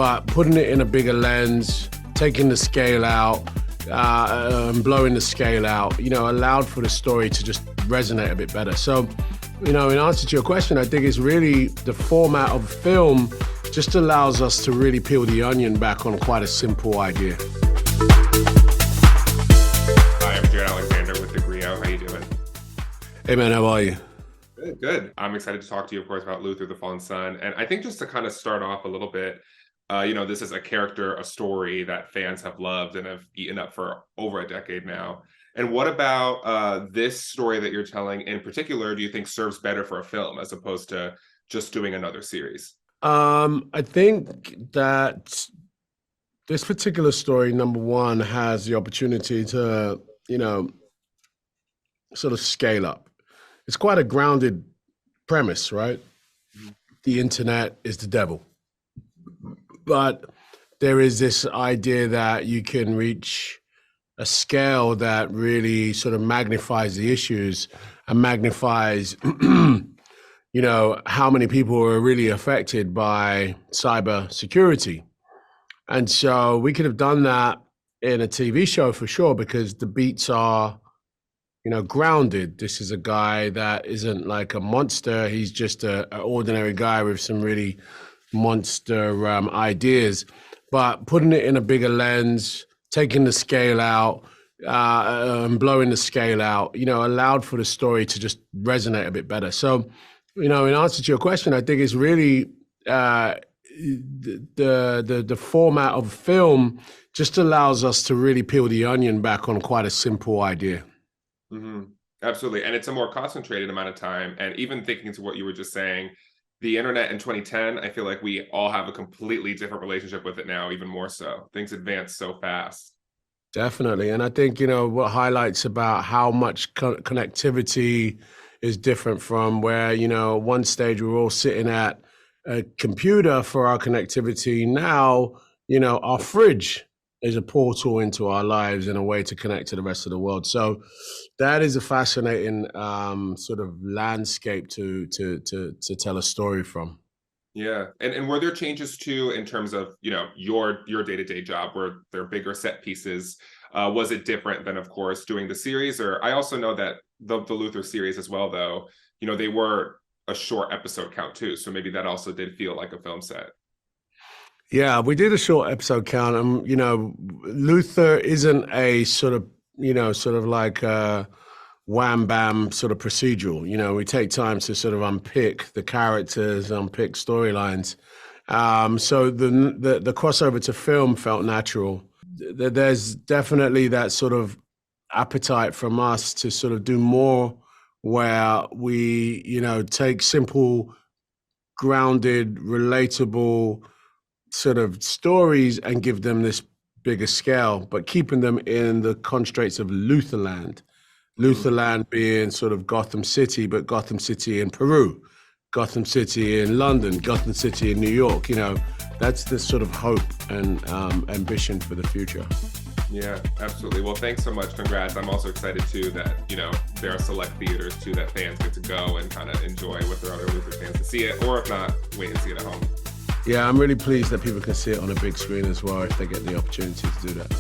but putting it in a bigger lens, taking the scale out, blowing the scale out, allowed for the story to just resonate a bit better. So, in answer to your question, I think it's really the format of film just allows us to really peel the onion back on quite a simple idea. Hi, I'm Jared Alexander with Degrio. How you doing? Hey man, how are you? Good. I'm excited to talk to you, of course, about Luther the Fallen Son. And I think just to kind of start off a little bit, this is a character, a story that fans have loved and have eaten up for over a decade now. And what about this story that you're telling in particular, do you think serves better for a film as opposed to just doing another series? I think that this particular story, number one, has the opportunity to, sort of scale up. It's quite a grounded premise, right? The internet is the devil. But there is this idea that you can reach a scale that really sort of magnifies the issues and magnifies, how many people are really affected by cyber security. And so we could have done that in a TV show for sure, because the beats are, grounded. This is a guy that isn't like a monster. He's just an ordinary guy with some really monster ideas. But putting it in a bigger lens, taking the scale out, blowing the scale out, allowed for the story to just resonate a bit better. So, in answer to your question, I think it's really the format of film just allows us to really peel the onion back on quite a simple idea. Mm-hmm. Absolutely. And it's a more concentrated amount of time. And even thinking to what you were just saying, the internet in 2010, I feel like we all have a completely different relationship with it now, even more so. Things advance so fast. Definitely. And I think, what highlights about how much connectivity is different from where, one stage we're all sitting at a computer for our connectivity. Now, our fridge is a portal into our lives and a way to connect to the rest of the world. So that is a fascinating sort of landscape to tell a story from. Yeah. And were there changes too in terms of, your day-to-day job? Were there bigger set pieces? Was it different than, of course, doing the series? Or I also know that the Luther series as well, though, they were a short episode count too. So maybe that also did feel like a film set. Yeah, we did a short episode count. Luther isn't a sort of like a wham bam sort of procedural. We take time to sort of unpick the characters, unpick storylines. So the crossover to film felt natural. There's definitely that sort of appetite from us to sort of do more where we, take simple, grounded, relatable sort of stories and give them this bigger scale, but keeping them in the constraints of Lutherland. Lutherland being sort of Gotham City, but Gotham City in Peru, Gotham City in London, Gotham City in New York. That's the sort of hope and ambition for the future. Yeah, absolutely. Well, thanks so much. Congrats. I'm also excited too that, there are select theaters too that fans get to go and kind of enjoy with their other Luther fans to see it, or if not, wait and see it at home. Yeah, I'm really pleased that people can see it on a big screen as well if they get the opportunity to do that.